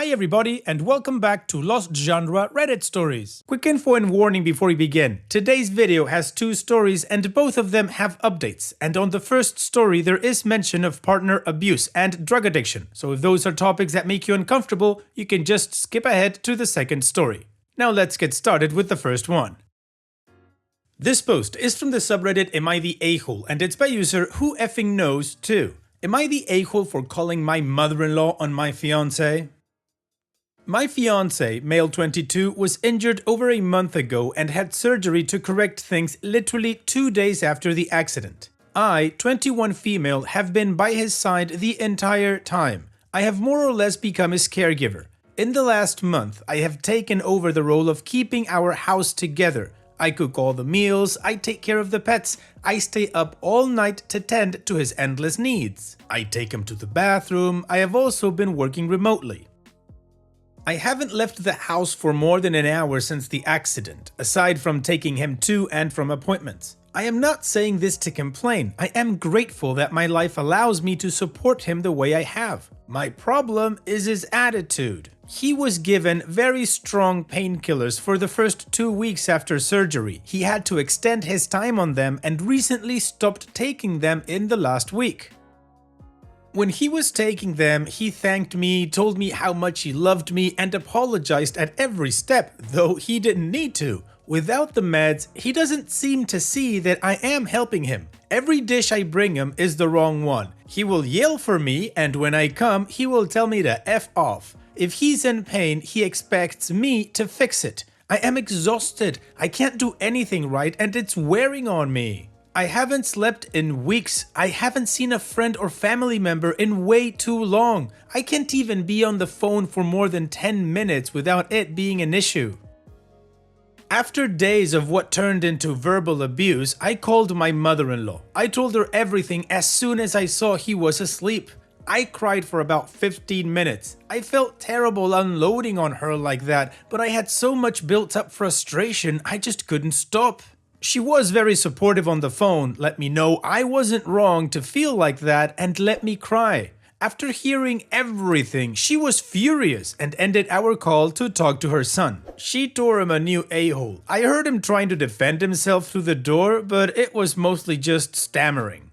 Hi everybody and welcome back to Lost Genre Reddit Stories. Quick info and warning before we begin. Today's video has two stories and both of them have updates. And on the first story there is mention of partner abuse and drug addiction. So if those are topics that make you uncomfortable, you can just skip ahead to the second story. Now let's get started with the first one. This post is from the subreddit Am I the A-hole and it's by user Who Effing Knows Too. Am I the a-hole for calling my mother-in-law on my fiancé? My fiancé, male 22, was injured over a month ago and had surgery to correct things literally 2 days after the accident. I, 21 female, have been by his side the entire time. I have more or less become his caregiver. In the last month, I have taken over the role of keeping our house together. I cook all the meals, I take care of the pets, I stay up all night to tend to his endless needs. I take him to the bathroom, I have also been working remotely. I haven't left the house for more than an hour since the accident, aside from taking him to and from appointments. I am not saying this to complain, I am grateful that my life allows me to support him the way I have. My problem is his attitude. He was given very strong painkillers for the first 2 weeks after surgery. He had to extend his time on them and recently stopped taking them in the last week. When he was taking them, he thanked me, told me how much he loved me, and apologized at every step, though he didn't need to. Without the meds, he doesn't seem to see that I am helping him. Every dish I bring him is the wrong one. He will yell for me, and when I come, he will tell me to F off. If he's in pain, he expects me to fix it. I am exhausted, I can't do anything right, and it's wearing on me. I haven't slept in weeks. I haven't seen a friend or family member in way too long. I can't even be on the phone for more than 10 minutes without it being an issue. After days of what turned into verbal abuse, I called my mother-in-law. I told her everything as soon as I saw he was asleep. I cried for about 15 minutes. I felt terrible unloading on her like that, but I had so much built-up frustration I just couldn't stop. She was very supportive on the phone, let me know I wasn't wrong to feel like that, and let me cry. After hearing everything, she was furious and ended our call to talk to her son. She tore him a new a-hole. I heard him trying to defend himself through the door, but it was mostly just stammering.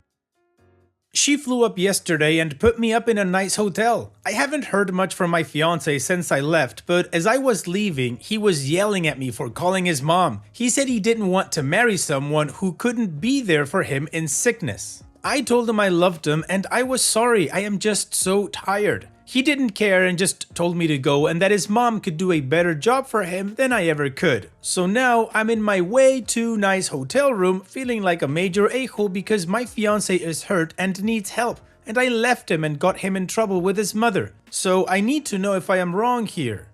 She flew up yesterday and put me up in a nice hotel. I haven't heard much from my fiancé since I left, but as I was leaving, he was yelling at me for calling his mom. He said he didn't want to marry someone who couldn't be there for him in sickness. I told him I loved him and I was sorry, I am just so tired. He didn't care and just told me to go and that his mom could do a better job for him than I ever could. So now I'm in my way too nice hotel room feeling like a major a-hole because my fiancé is hurt and needs help. And I left him and got him in trouble with his mother. So I need to know if I am wrong here.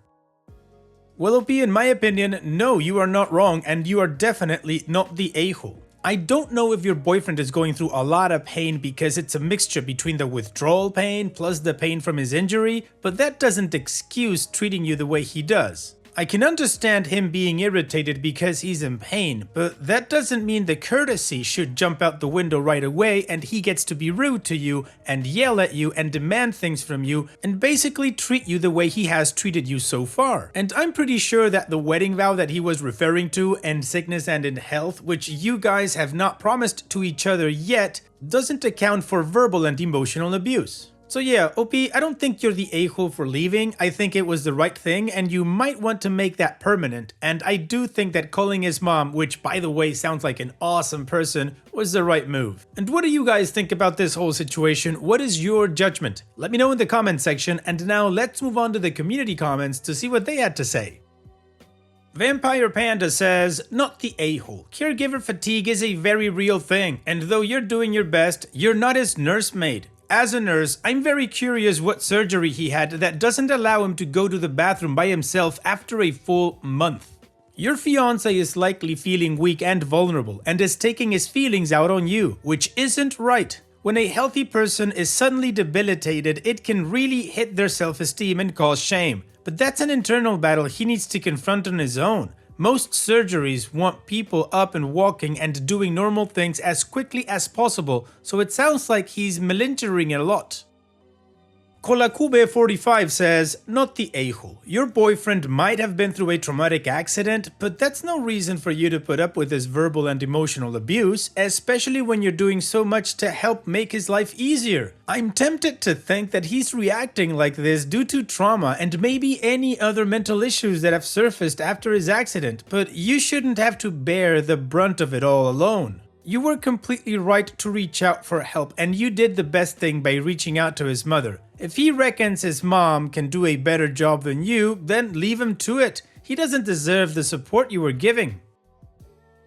Well, OP, in my opinion, no, you are not wrong and you are definitely not the a-hole. I don't know if your boyfriend is going through a lot of pain because it's a mixture between the withdrawal pain plus the pain from his injury, but that doesn't excuse treating you the way he does. I can understand him being irritated because he's in pain, but that doesn't mean the courtesy should jump out the window right away and he gets to be rude to you and yell at you and demand things from you and basically treat you the way he has treated you so far. And I'm pretty sure that the wedding vow that he was referring to, in sickness and in health, which you guys have not promised to each other yet, doesn't account for verbal and emotional abuse. So yeah, OP, I don't think you're the a-hole for leaving. I think it was the right thing and you might want to make that permanent. And I do think that calling his mom, which by the way sounds like an awesome person, was the right move. And what do you guys think about this whole situation? What is your judgment? Let me know in the comment section, and now let's move on to the community comments to see what they had to say. Vampire Panda says, not the a-hole. Caregiver fatigue is a very real thing, and though you're doing your best, you're not his nursemaid. As a nurse, I'm very curious what surgery he had that doesn't allow him to go to the bathroom by himself after a full month. Your fiancé is likely feeling weak and vulnerable and is taking his feelings out on you, which isn't right. When a healthy person is suddenly debilitated, it can really hit their self-esteem and cause shame. But that's an internal battle he needs to confront on his own. Most surgeries want people up and walking and doing normal things as quickly as possible, so it sounds like he's malingering a lot. Kolakube45 says, not the a-hole. Your boyfriend might have been through a traumatic accident, but that's no reason for you to put up with his verbal and emotional abuse, especially when you're doing so much to help make his life easier. I'm tempted to think that he's reacting like this due to trauma and maybe any other mental issues that have surfaced after his accident, but you shouldn't have to bear the brunt of it all alone. You were completely right to reach out for help, and you did the best thing by reaching out to his mother. If he reckons his mom can do a better job than you, then leave him to it. He doesn't deserve the support you were giving.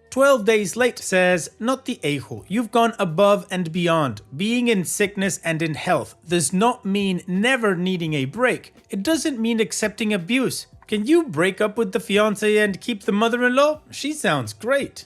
12 Days Late says, not the a-hole. You've gone above and beyond. Being in sickness and in health does not mean never needing a break. It doesn't mean accepting abuse. Can you break up with the fiance and keep the mother-in-law? She sounds great.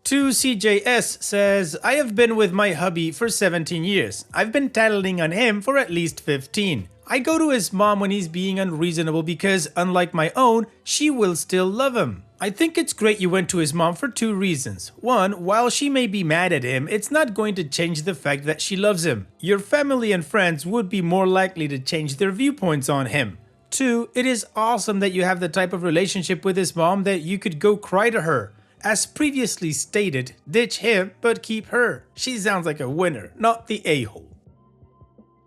2CJS says, I have been with my hubby for 17 years. I've been tattling on him for at least 15. I go to his mom when he's being unreasonable because, unlike my own, she will still love him. I think it's great you went to his mom for 2 reasons. 1, while she may be mad at him, it's not going to change the fact that she loves him. Your family and friends would be more likely to change their viewpoints on him. 2, it is awesome that you have the type of relationship with his mom that you could go cry to her. As previously stated, ditch him but keep her. She sounds like a winner, not the a-hole.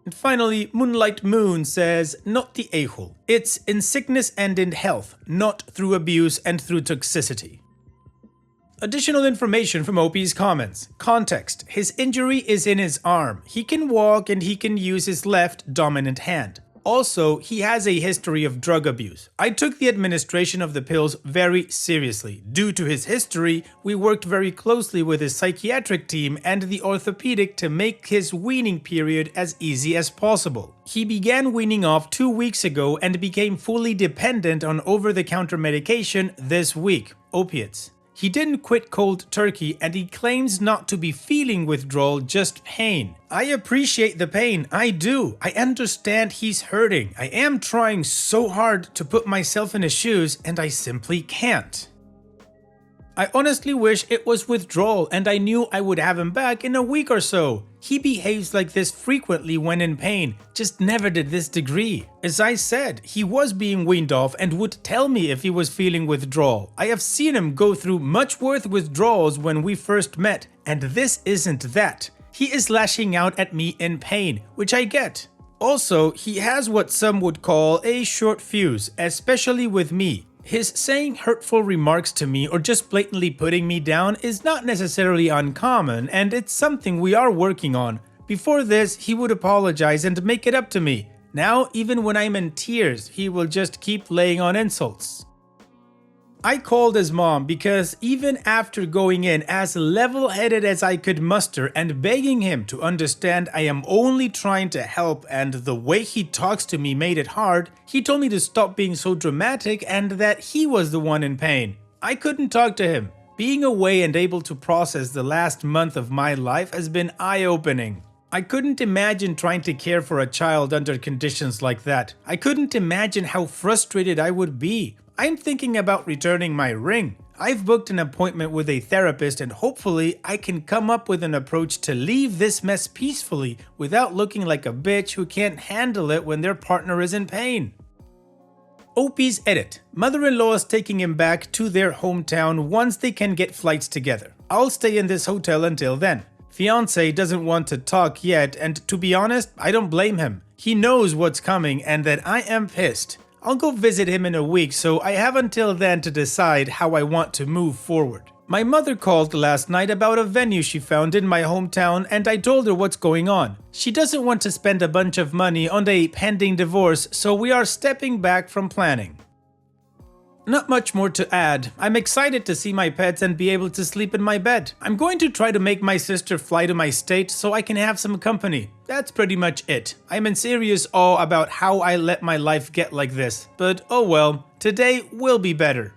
And finally, Moonlight Moon says, not the a-hole. It's in sickness and in health, not through abuse and through toxicity. Additional information from OP's comments. Context: his injury is in his arm. He can walk and he can use his left dominant hand. Also, he has a history of drug abuse. I took the administration of the pills very seriously. Due to his history, we worked very closely with his psychiatric team and the orthopedic to make his weaning period as easy as possible. He began weaning off 2 weeks ago and became fully dependent on over-the-counter medication this week, opiates. He didn't quit cold turkey and he claims not to be feeling withdrawal, just pain. I appreciate the pain, I do. I understand he's hurting. I am trying so hard to put myself in his shoes and I simply can't. I honestly wish it was withdrawal and I knew I would have him back in a week or so. He behaves like this frequently when in pain, just never to this degree. As I said, he was being weaned off and would tell me if he was feeling withdrawal. I have seen him go through much worse withdrawals when we first met, and this isn't that. He is lashing out at me in pain, which I get. Also, he has what some would call a short fuse, especially with me. His saying hurtful remarks to me or just blatantly putting me down is not necessarily uncommon, and it's something we are working on. Before this, he would apologize and make it up to me. Now, even when I'm in tears, he will just keep laying on insults. I called his mom because even after going in as level-headed as I could muster and begging him to understand I am only trying to help and the way he talks to me made it hard, he told me to stop being so dramatic and that he was the one in pain. I couldn't talk to him. Being away and able to process the last month of my life has been eye-opening. I couldn't imagine trying to care for a child under conditions like that. I couldn't imagine how frustrated I would be. I'm thinking about returning my ring. I've booked an appointment with a therapist and hopefully I can come up with an approach to leave this mess peacefully without looking like a bitch who can't handle it when their partner is in pain. OP's edit. Mother-in-law is taking him back to their hometown once they can get flights together. I'll stay in this hotel until then. Fiance doesn't want to talk yet, and to be honest, I don't blame him. He knows what's coming and that I am pissed. I'll go visit him in a week, so I have until then to decide how I want to move forward. My mother called last night about a venue she found in my hometown and I told her what's going on. She doesn't want to spend a bunch of money on a pending divorce, so we are stepping back from planning. Not much more to add. I'm excited to see my pets and be able to sleep in my bed. I'm going to try to make my sister fly to my state so I can have some company. That's pretty much it. I'm in serious awe about how I let my life get like this. But oh well, today will be better.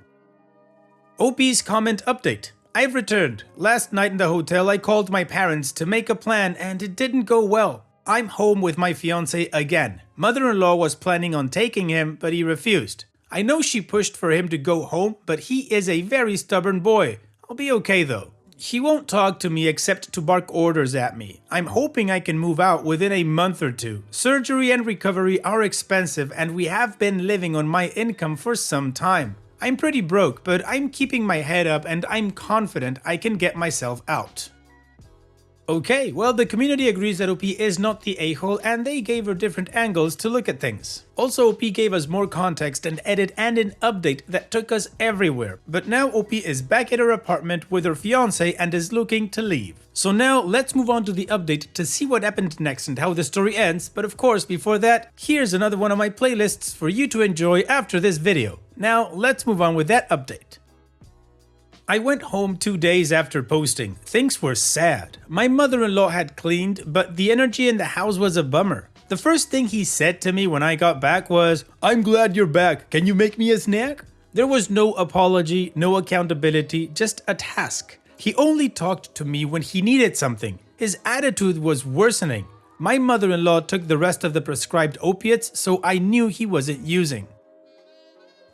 OP's comment update. I've returned. Last night in the hotel I called my parents to make a plan and it didn't go well. I'm home with my fiance again. Mother-in-law was planning on taking him, but he refused. I know she pushed for him to go home, but he is a very stubborn boy. I'll be okay though. He won't talk to me except to bark orders at me. I'm hoping I can move out within a month or two. Surgery and recovery are expensive and we have been living on my income for some time. I'm pretty broke, but I'm keeping my head up and I'm confident I can get myself out. Okay, well, the community agrees that OP is not the a-hole and they gave her different angles to look at things. Also, OP gave us more context and edit and an update that took us everywhere. But now OP is back at her apartment with her fiance and is looking to leave. So now let's move on to the update to see what happened next and how the story ends. But of course, before that, here's another one of my playlists for you to enjoy after this video. Now let's move on with that update. I went home 2 days after posting. Things were sad. My mother-in-law had cleaned, but the energy in the house was a bummer. The first thing he said to me when I got back was, "I'm glad you're back. Can you make me a snack?" There was no apology, no accountability, just a task. He only talked to me when he needed something. His attitude was worsening. My mother-in-law took the rest of the prescribed opiates, so I knew he wasn't using.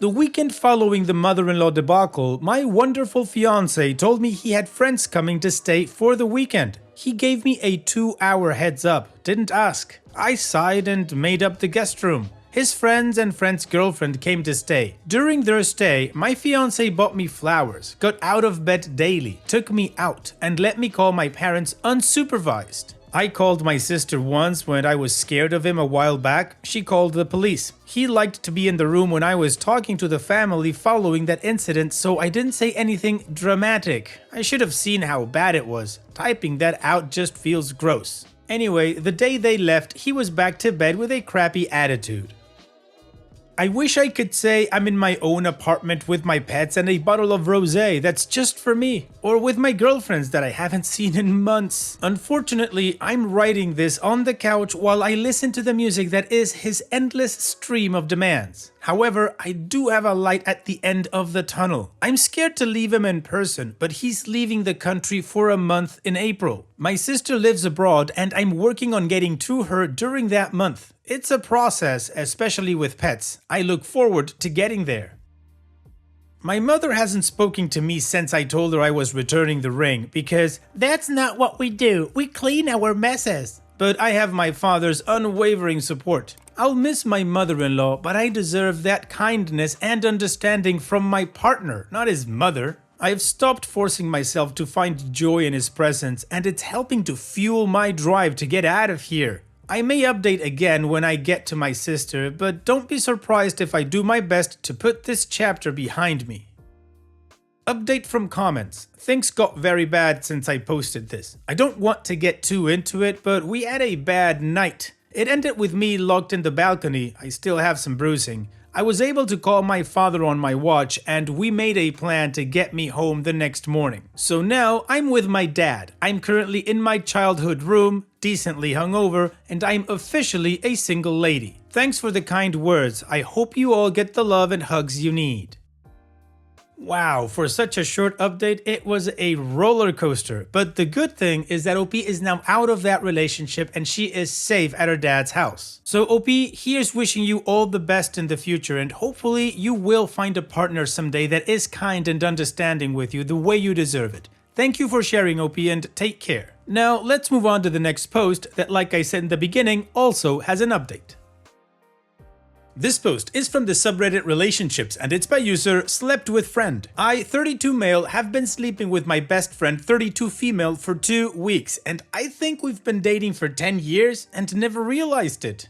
The weekend following the mother-in-law debacle, my wonderful fiancé told me he had friends coming to stay for the weekend. He gave me a 2-hour heads up, didn't ask. I sighed and made up the guest room. His friends and friend's girlfriend came to stay. During their stay, my fiancé bought me flowers, got out of bed daily, took me out, and let me call my parents unsupervised. I called my sister once when I was scared of him a while back. She called the police. He liked to be in the room when I was talking to the family following that incident, so I didn't say anything dramatic. I should have seen how bad it was. Typing that out just feels gross. Anyway, the day they left, he was back to bed with a crappy attitude. I wish I could say I'm in my own apartment with my pets and a bottle of rosé that's just for me, or with my girlfriends that I haven't seen in months. Unfortunately, I'm writing this on the couch while I listen to the music that is his endless stream of demands. However, I do have a light at the end of the tunnel. I'm scared to leave him in person, but he's leaving the country for a month in April. My sister lives abroad and I'm working on getting to her during that month. It's a process, especially with pets. I look forward to getting there. My mother hasn't spoken to me since I told her I was returning the ring because that's not what we do. We clean our messes. But I have my father's unwavering support. I'll miss my mother-in-law, but I deserve that kindness and understanding from my partner, not his mother. I have stopped forcing myself to find joy in his presence, and it's helping to fuel my drive to get out of here. I may update again when I get to my sister, but don't be surprised if I do my best to put this chapter behind me. Update from comments. Things got very bad since I posted this. I don't want to get too into it, but we had a bad night. It ended with me locked in the balcony. I still have some bruising. I was able to call my father on my watch and we made a plan to get me home the next morning. So now I'm with my dad. I'm currently in my childhood room, decently hungover, and I'm officially a single lady. Thanks for the kind words. I hope you all get the love and hugs you need. Wow, for such a short update, it was a roller coaster. But the good thing is that OP is now out of that relationship and she is safe at her dad's house. So OP, here's wishing you all the best in the future and hopefully you will find a partner someday that is kind and understanding with you the way you deserve it. Thank you for sharing, OP, and take care. Now let's move on to the next post that, like I said in the beginning, also has an update. This post is from the subreddit Relationships and it's by user Slept With Friend. I, 32 male, have been sleeping with my best friend, 32 female, for 2 weeks and I think we've been dating for 10 years and never realized it.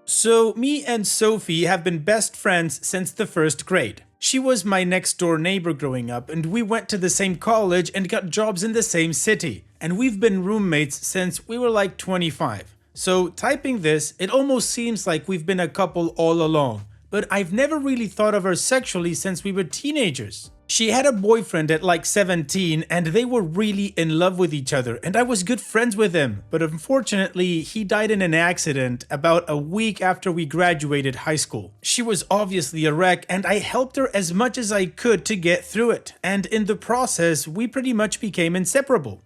So me and Sophie have been best friends since the 1st grade. She was my next door neighbor growing up and we went to the same college and got jobs in the same city. And we've been roommates since we were like 25. So typing this, it almost seems like we've been a couple all along, but I've never really thought of her sexually since we were teenagers. She had a boyfriend at like 17 and they were really in love with each other and I was good friends with him, but unfortunately he died in an accident about a week after we graduated high school. She was obviously a wreck and I helped her as much as I could to get through it, and in the process we pretty much became inseparable.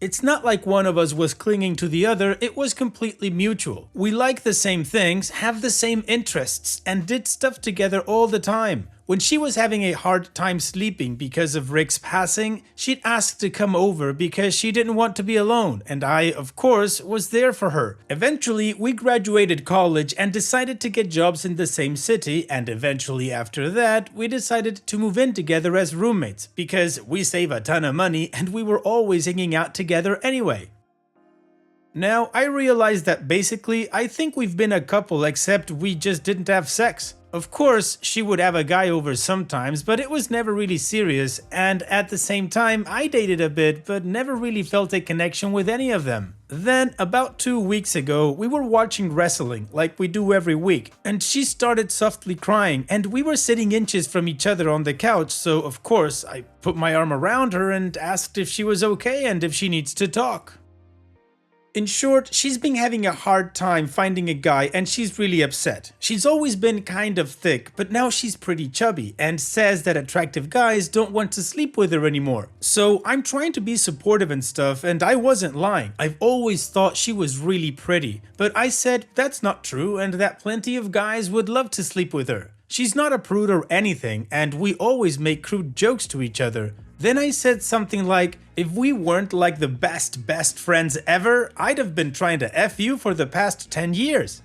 It's not like one of us was clinging to the other, it was completely mutual. We like the same things, have the same interests, and did stuff together all the time. When she was having a hard time sleeping because of Rick's passing, she'd ask to come over because she didn't want to be alone, and I, of course, was there for her. Eventually, we graduated college and decided to get jobs in the same city, and eventually after that, we decided to move in together as roommates because we save a ton of money and we were always hanging out together anyway. Now, I realize that basically, I think we've been a couple except we just didn't have sex. Of course, she would have a guy over sometimes, but it was never really serious, and at the same time, I dated a bit, but never really felt a connection with any of them. Then, about 2 weeks ago, we were watching wrestling, like we do every week, and she started softly crying, and we were sitting inches from each other on the couch, so of course, I put my arm around her and asked if she was okay and if she needs to talk. In short, she's been having a hard time finding a guy and she's really upset. She's always been kind of thick, but now she's pretty chubby and says that attractive guys don't want to sleep with her anymore. So I'm trying to be supportive and stuff, and I wasn't lying. I've always thought she was really pretty, but I said that's not true and that plenty of guys would love to sleep with her. She's not a prude or anything, and we always make crude jokes to each other. Then I said something like, if we weren't like the best friends ever, I'd have been trying to F you for the past 10 years.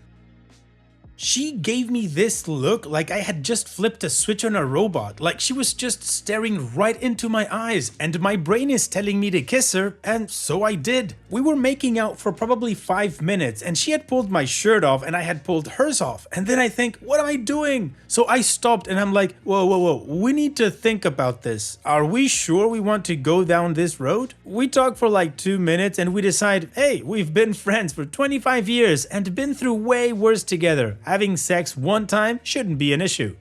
She gave me this look like I had just flipped a switch on a robot, like she was just staring right into my eyes, and my brain is telling me to kiss her, and so I did. We were making out for probably 5 minutes, and she had pulled my shirt off and I had pulled hers off, and then I think, what am I doing? So I stopped and I'm like, whoa, we need to think about this. Are we sure we want to go down this road? We talk for like 2 minutes and we decide, hey, we've been friends for 25 years and been through way worse together. Having sex one time shouldn't be an issue.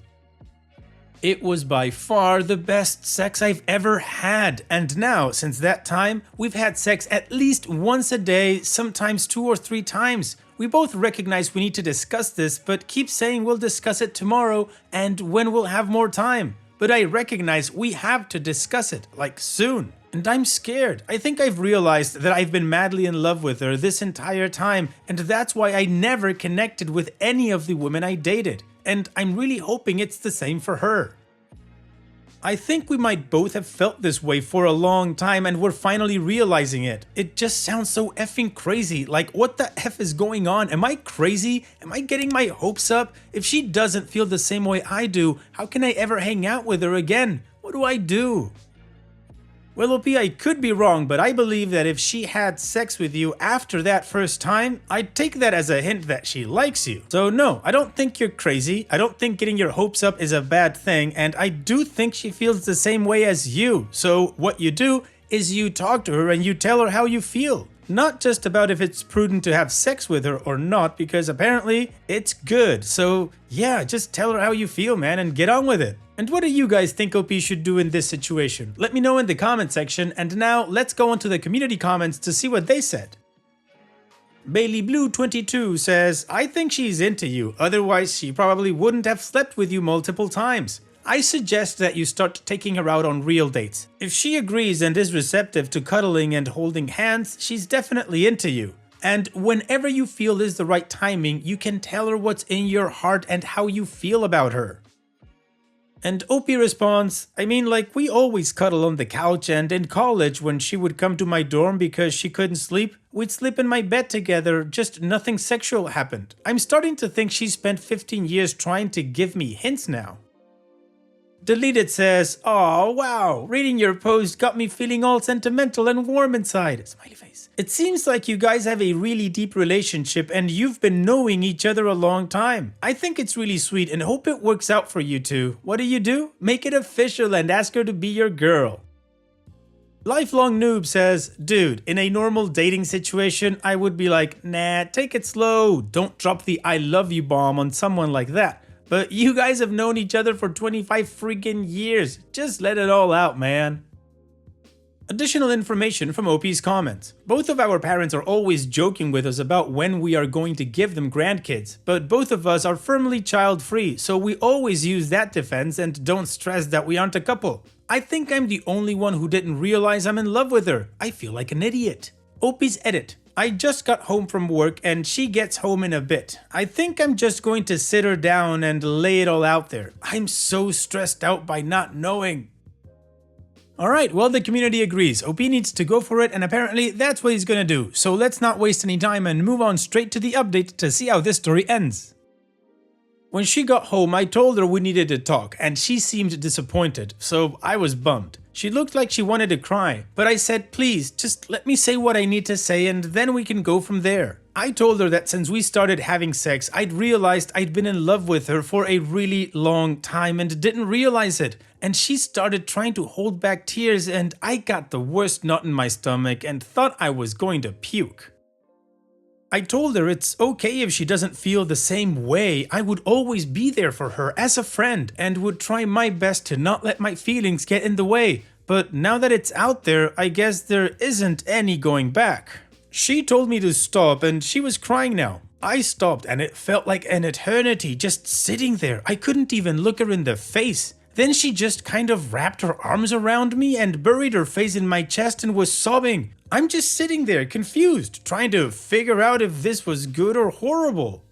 It was by far the best sex I've ever had, and now, since that time, we've had sex at least once a day, sometimes 2 or 3 times. We both recognize we need to discuss this, but keep saying we'll discuss it tomorrow and when we'll have more time. But I recognize we have to discuss it, like soon. And I'm scared. I think I've realized that I've been madly in love with her this entire time, and that's why I never connected with any of the women I dated. And I'm really hoping it's the same for her. I think we might both have felt this way for a long time and we're finally realizing it. It just sounds so effing crazy. Like, what the F is going on? Am I crazy? Am I getting my hopes up? If she doesn't feel the same way I do, how can I ever hang out with her again? What do I do? Well, OP, I could be wrong, but I believe that if she had sex with you after that first time, I'd take that as a hint that she likes you. So no, I don't think you're crazy. I don't think getting your hopes up is a bad thing, and I do think she feels the same way as you. So what you do is you talk to her and you tell her how you feel. Not just about if it's prudent to have sex with her or not, because apparently it's good. So yeah, just tell her how you feel, man, and get on with it. And what do you guys think OP should do in this situation? Let me know in the comment section, and now let's go on to the community comments to see what they said. Bailey Blue 22 says, I think she's into you, otherwise she probably wouldn't have slept with you multiple times. I suggest that you start taking her out on real dates. If she agrees and is receptive to cuddling and holding hands, she's definitely into you. And whenever you feel is the right timing, you can tell her what's in your heart and how you feel about her. And OP responds, I mean, like, we always cuddle on the couch, and in college when she would come to my dorm because she couldn't sleep, we'd sleep in my bed together, just nothing sexual happened. I'm starting to think she spent 15 years trying to give me hints now. Deleted says, oh wow, reading your post got me feeling all sentimental and warm inside. Smiley face. It seems like you guys have a really deep relationship and you've been knowing each other a long time. I think it's really sweet and hope it works out for you two. What do? Make it official and ask her to be your girl. Lifelong Noob says, dude, in a normal dating situation, I would be like, nah, take it slow. Don't drop the I love you bomb on someone like that. But you guys have known each other for 25 freaking years. Just let it all out, man. Additional information from OP's comments. Both of our parents are always joking with us about when we are going to give them grandkids, but both of us are firmly child-free, so we always use that defense and don't stress that we aren't a couple. I think I'm the only one who didn't realize I'm in love with her. I feel like an idiot. OP's edit. I just got home from work and she gets home in a bit. I think I'm just going to sit her down and lay it all out there. I'm so stressed out by not knowing. Alright, well, the community agrees. OP needs to go for it, and apparently that's what he's gonna do. So let's not waste any time and move on straight to the update to see how this story ends. When she got home, I told her we needed to talk, and she seemed disappointed, so I was bummed. She looked like she wanted to cry, but I said, please, just let me say what I need to say and then we can go from there. I told her that since we started having sex, I'd realized I'd been in love with her for a really long time and didn't realize it. And she started trying to hold back tears, and I got the worst knot in my stomach and thought I was going to puke. I told her it's okay if she doesn't feel the same way. I would always be there for her as a friend and would try my best to not let my feelings get in the way. But now that it's out there, I guess there isn't any going back. She told me to stop and she was crying now. I stopped and it felt like an eternity just sitting there. I couldn't even look her in the face. Then she just kind of wrapped her arms around me and buried her face in my chest and was sobbing. I'm just sitting there confused, trying to figure out if this was good or horrible.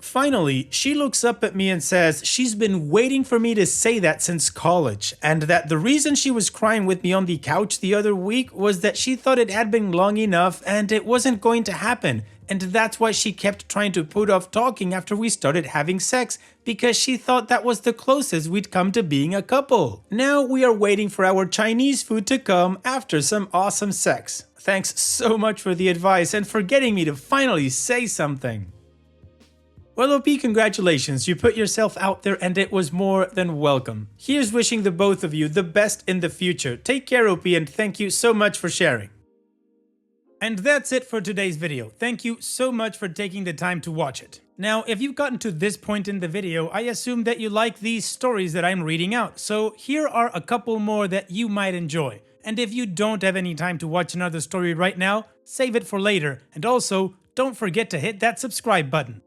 Finally, she looks up at me and says she's been waiting for me to say that since college, and that the reason she was crying with me on the couch the other week was that she thought it had been long enough and it wasn't going to happen, and that's why she kept trying to put off talking after we started having sex, because she thought that was the closest we'd come to being a couple. Now we are waiting for our Chinese food to come after some awesome sex. Thanks so much for the advice and for getting me to finally say something. Well, OP, congratulations, you put yourself out there and it was more than welcome. Here's wishing the both of you the best in the future. Take care, OP, and thank you so much for sharing. And that's it for today's video. Thank you so much for taking the time to watch it. Now, if you've gotten to this point in the video, I assume that you like these stories that I'm reading out, so here are a couple more that you might enjoy. And if you don't have any time to watch another story right now, save it for later, and also, don't forget to hit that subscribe button.